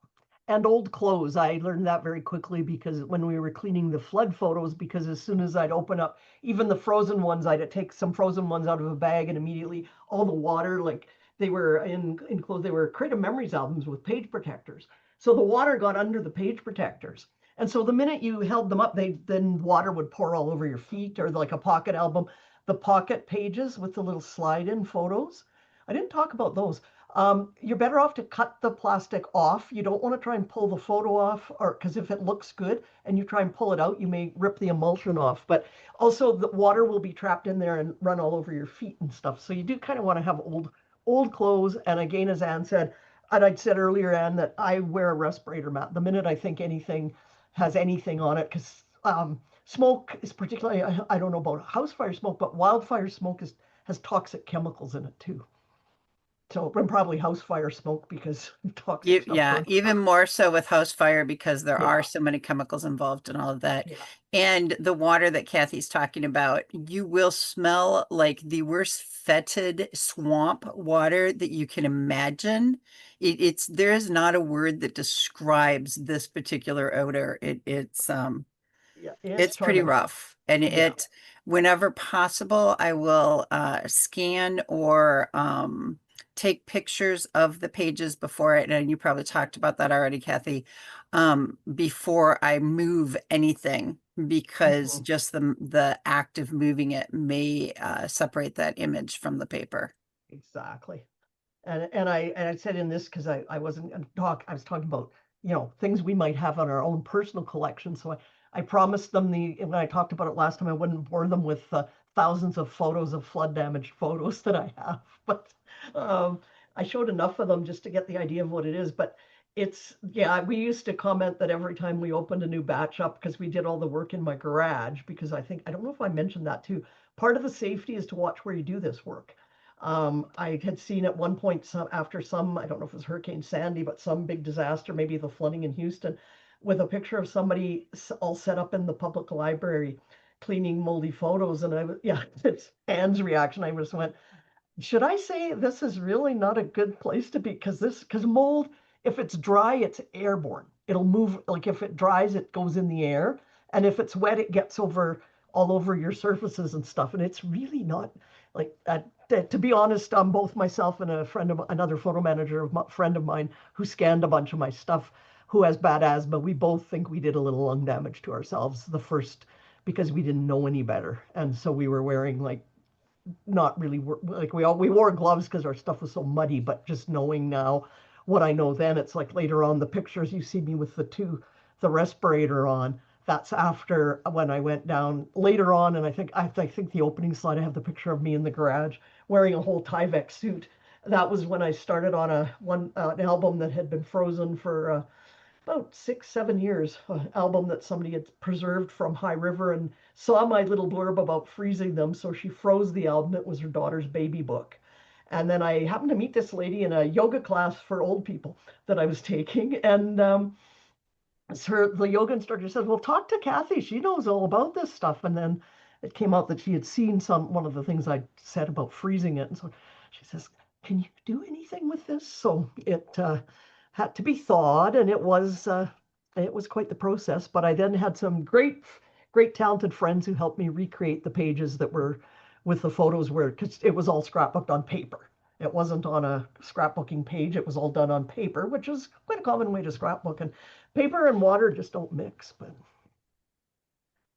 And old clothes. I learned that very quickly, because when we were cleaning the flood photos, because as soon as I'd open up even the frozen ones, I'd take some frozen ones out of a bag, and immediately all the water, like they were in clothes, they were Creative Memories albums with page protectors. So the water got under the page protectors. And so the minute you held them up, then water would pour all over your feet, or like a pocket album, the pocket pages with the little slide in photos. I didn't talk about those. You're better off to cut the plastic off. You don't want to try and pull the photo off, or because if it looks good and you try and pull it out, you may rip the emulsion off. But also the water will be trapped in there and run all over your feet and stuff. So you do kind of want to have old clothes. And again, as Anne said, and I'd said earlier, Anne, that I wear a respirator mat the minute I think anything has anything on it, because smoke is particularly, I don't know about house fire smoke, but wildfire smoke has toxic chemicals in it too. So, and probably house fire smoke, because toxic stuff Yeah, burns. even more so with house fire, because there Yeah. are so many chemicals involved in all of that. Yeah. And the water that Kathy's talking about, you will smell like the worst fetid swamp water that you can imagine. There is not a word that describes this particular odor. It's Yeah, it's pretty tormenting. rough. And Yeah. whenever possible, I will scan or take pictures of the pages before it, and you probably talked about that already, Kathy, before I move anything, because Mhm. just the act of moving it may separate that image from the paper. Exactly. And I said in this because I wasn't gonna talk, I was talking about, things we might have on our own personal collection. So I promised them when I talked about it last time, I wouldn't bore them with thousands of photos of flood damaged photos that I have. But um, I showed enough of them just to get the idea of what it is. But yeah, we used to comment that every time we opened a new batch up, because we did all the work in my garage, because I don't know if I mentioned that too. Part of the safety is to watch where you do this work. I had seen at one point after some, I don't know if it was Hurricane Sandy, but some big disaster, maybe the flooding in Houston, with a picture of somebody all set up in the public library cleaning moldy photos. And yeah, it's Anne's reaction. I just went, should I say this is really not a good place to be? Because mold, if it's dry, it's airborne. It'll move, like if it dries, it goes in the air. And if it's wet, it gets all over your surfaces and stuff. And it's really not like that. To be honest, both myself and another photo manager, friend of mine who scanned a bunch of my stuff, who has bad asthma, we both think we did a little lung damage to ourselves because we didn't know any better. And so we were wearing like not really like we wore gloves because our stuff was so muddy, but just knowing now what I know then, it's like later on the pictures you see me with the respirator on, that's after when I went down later on. And I think the opening slide, I have the picture of me in the garage wearing a whole Tyvek suit. That was when I started on an album that had been frozen for about 6, 7 years, album that somebody had preserved from High River, and saw my little blurb about freezing them. So she froze the album. It was her daughter's baby book. And then I happened to meet this lady in a yoga class for old people that I was taking. And the yoga instructor said, well, talk to Kathy. She knows all about this stuff. And then it came out that she had seen one of the things I said about freezing it. And so she says, can you do anything with this? So it had to be thawed, and it was quite the process. But I then had some great, great talented friends who helped me recreate the pages that were with the photos, because it was all scrapbooked on paper. It wasn't on a scrapbooking page. It was all done on paper, which is quite a common way to scrapbook. And paper and water just don't mix, but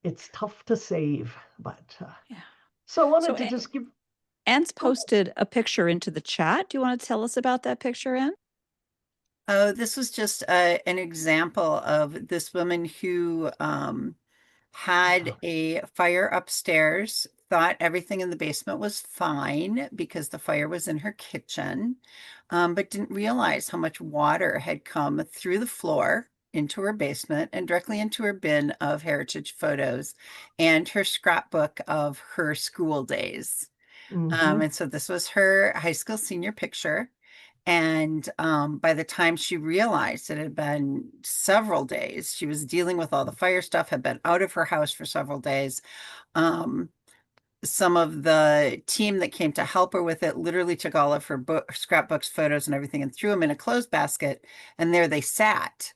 it's tough to save. But Yeah. so I So wanted to just give. Anne's Go ahead. posted a picture into the chat. Do you want to tell us about that picture, Anne? Oh, this was just an example of this woman who had a fire upstairs, thought everything in the basement was fine because the fire was in her kitchen, but didn't realize how much water had come through the floor into her basement and directly into her bin of heritage photos and her scrapbook of her school days. Mhm. And so this was her high school senior picture. And by the time she realized it had been several days, she was dealing with all the fire stuff, had been out of her house for several days. Um, some of the team that came to help her with it literally took all of her scrapbooks, photos, and everything and threw them in a clothes basket. And there they sat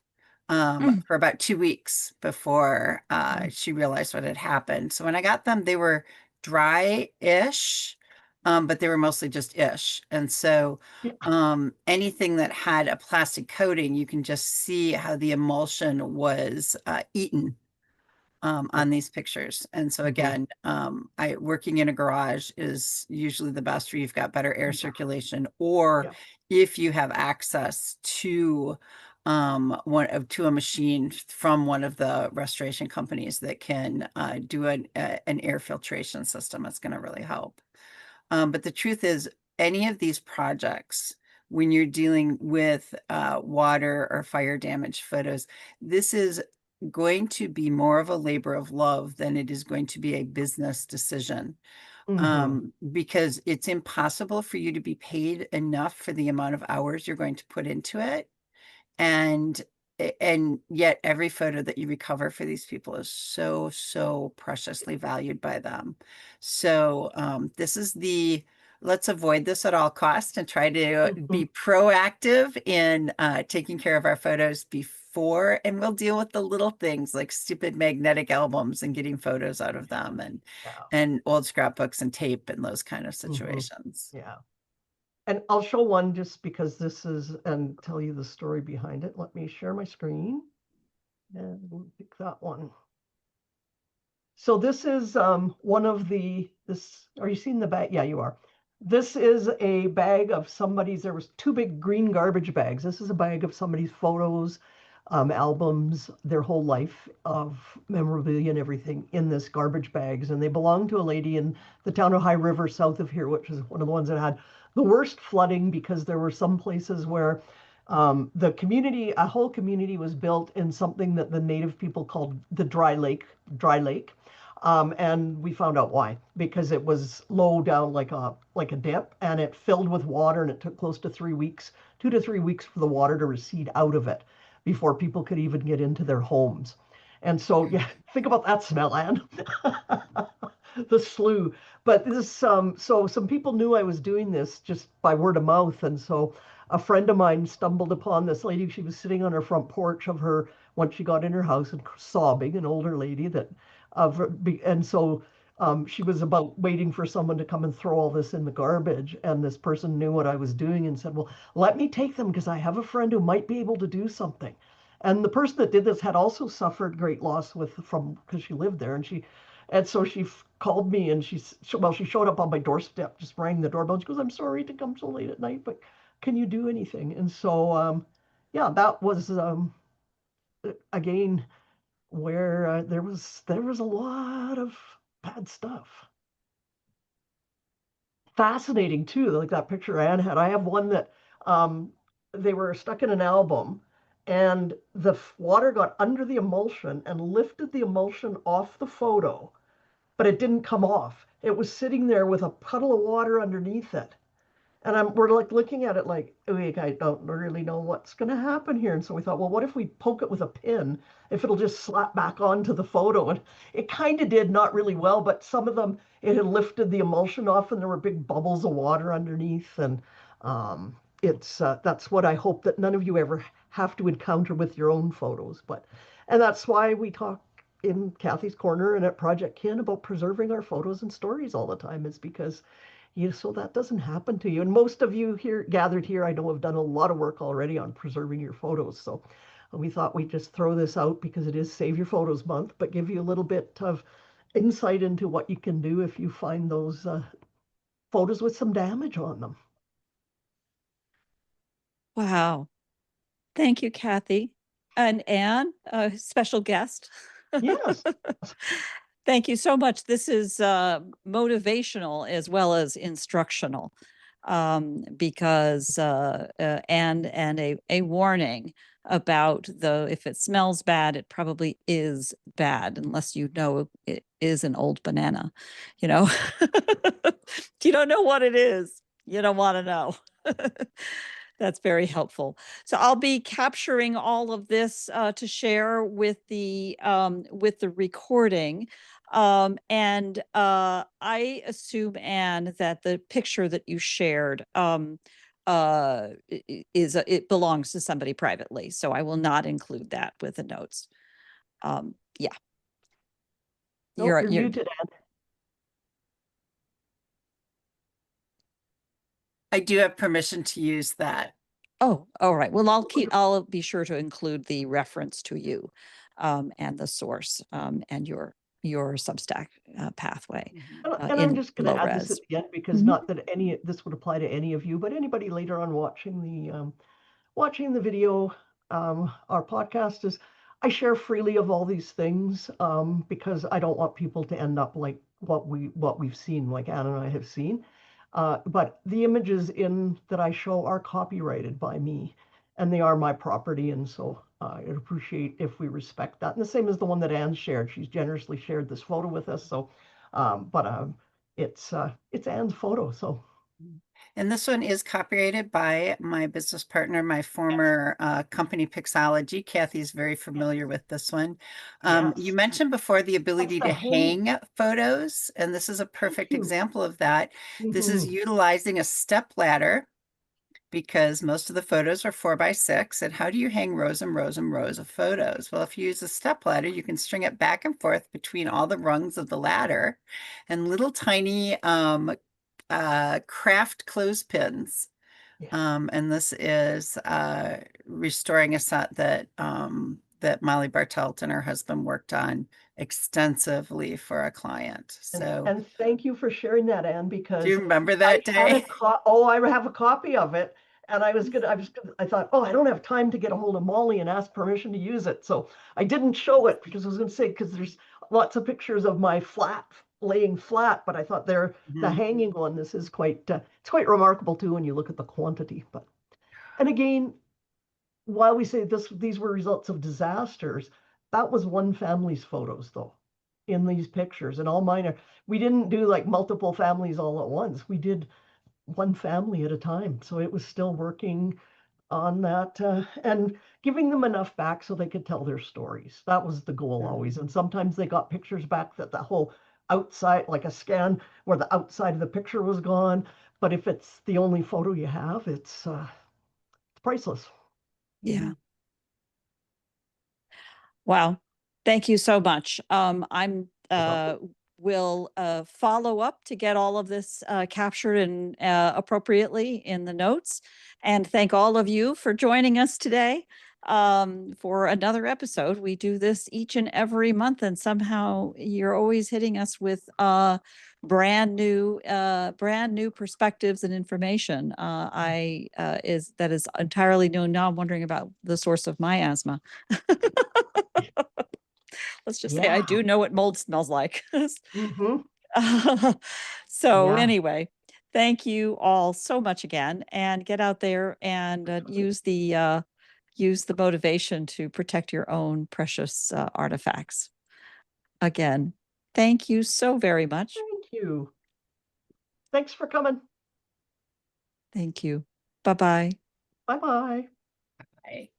for about 2 weeks before she realized what had happened. So when I got them, they were dry-ish, but they were mostly just ish. And so anything that had a plastic coating, you can just see how the emulsion was eaten on these pictures. And so again, working in a garage is usually the best where you've got better air circulation, or Yeah. if you have access to to a machine from one of the restoration companies that can do an air filtration system, it's going to really help. But the truth is, any of these projects, when you're dealing with water or fire damage photos, this is going to be more of a labor of love than it is going to be a business decision, because it's impossible for you to be paid enough for the amount of hours you're going to put into it. And yet every photo that you recover for these people is so, so preciously valued by them. So this is let's avoid this at all costs and try to be proactive in taking care of our photos before, and we'll deal with the little things like stupid magnetic albums and getting photos out of them, and old scrapbooks and tape and those kind of situations. Yeah. And I'll show one just because this is, and tell you the story behind it. Let me share my screen and we'll pick that one. So this is one of are you seeing the bag? Yeah, you are. This is a bag of somebody's, there was two big green garbage bags. This is a bag of somebody's photos, albums, their whole life of memorabilia and everything in this garbage bags. And they belong to a lady in the town of High River south of here, which is one of the ones that had the worst flooding because there were some places where the community, a whole community was built in something that the native people called the dry lake. And we found out why, because it was low down like a dip, and it filled with water, and it took close to 3 weeks, 2 to 3 weeks for the water to recede out of it before people could even get into their homes. And so, yeah, think about that smell, Anne. The slough. But this, so some people knew I was doing this just by word of mouth, and so a friend of mine stumbled upon this lady. She was sitting on her front porch of her once she got in her house and sobbing, an older lady that and so she was about waiting for someone to come and throw all this in the garbage. And this person knew what I was doing and said, well, let me take them because I have a friend who might be able to do something. And the person that did this had also suffered great loss because she lived there. And so she called me and she showed up on my doorstep, just rang the doorbell. She goes, I'm sorry to come so late at night, but can you do anything? And so, yeah, that was, again, where there was a lot of bad stuff. Fascinating too, like that picture Anne had. I have one that they were stuck in an album, and the water got under the emulsion and lifted the emulsion off the photo, but it didn't come off. It was sitting there with a puddle of water underneath it. And we're like looking at it like, wait, I don't really know what's going to happen here. And so we thought, well, what if we poke it with a pin, if it'll just slap back onto the photo? And it kind of did, not really well, but some of them, it had lifted the emulsion off and there were big bubbles of water underneath. And that's what I hope that none of you ever have to encounter with your own photos. And that's why we talk in Kathy's Corner and at Project Kin about preserving our photos and stories all the time, is because so that doesn't happen to you. And most of you here gathered here, I know, have done a lot of work already on preserving your photos. So we thought we'd just throw this out because it is Save Your Photos Month, but give you a little bit of insight into what you can do if you find those photos with some damage on them. Wow. Thank you, Kathy. And Anne, a special guest. Yes. Thank you so much. This is motivational as well as instructional, because and a warning about if it smells bad, it probably is bad, unless you know it is an old banana. If you don't know what it is, you don't want to know. That's very helpful. So I'll be capturing all of this to share with the recording. And I assume, Anne, that the picture that you shared it belongs to somebody privately. So I will not include that with the notes. Yeah. Nope, you're muted, Anne. I do have permission to use that. Oh, all right. Well, I'll be sure to include the reference to you, and the source, and your Substack pathway. And I'm just going to add this at the end because not that this would apply to any of you, but anybody later on watching the video, our podcast, is I share freely of all these things because I don't want people to end up like what we've seen, like Anne and I have seen. But the images that I show are copyrighted by me, and they are my property. And so I'd appreciate if we respect that. And the same as the one that Anne shared. She's generously shared this photo with us. So, it's Anne's photo. So. And this one is copyrighted by my business partner, my former company, Pixology. Kathy's very familiar with this one. You mentioned before the ability to hang photos, and this is a perfect example of that. This is utilizing a step ladder because most of the photos are 4x6. And how do you hang rows and rows and rows of photos? Well, if you use a step ladder, you can string it back and forth between all the rungs of the ladder, and little tiny craft clothespins And this is restoring a set that that Molly Bartelt and her husband worked on extensively for a client. So And thank you for sharing that, Anne, because do you remember that I had day? I have a copy of it. And I thought, oh, I don't have time to get a hold of Molly and ask permission to use it. So I didn't show it because I was going to say, because there's lots of pictures of my laying flat, but I thought the Mhm. hanging one, this is it's quite remarkable too when you look at the quantity. And again, while we say these were results of disasters, that was one family's photos though, in these pictures, and all mine are, we didn't do like multiple families all at once. We did one family at a time. So it was still working on that and giving them enough back so they could tell their stories. That was the goal always. And sometimes they got pictures back that the whole outside, like a scan where the outside of the picture was gone. But if it's the only photo you have, it's priceless. Yeah. Wow. Thank you so much. I'm will follow up to get all of this captured and appropriately in the notes. And thank all of you for joining us today for another episode. We do this each and every month, and somehow you're always hitting us with brand new perspectives and information. That is entirely new. Now I'm wondering about the source of my asthma. Let's just say I do know what mold smells like. Mm-hmm. So Yeah. anyway, thank you all so much again, and get out there and use the motivation to protect your own precious artifacts. Again, thank you so very much. Thank you. Thanks for coming. Thank you. Bye-bye. Bye-bye. Bye.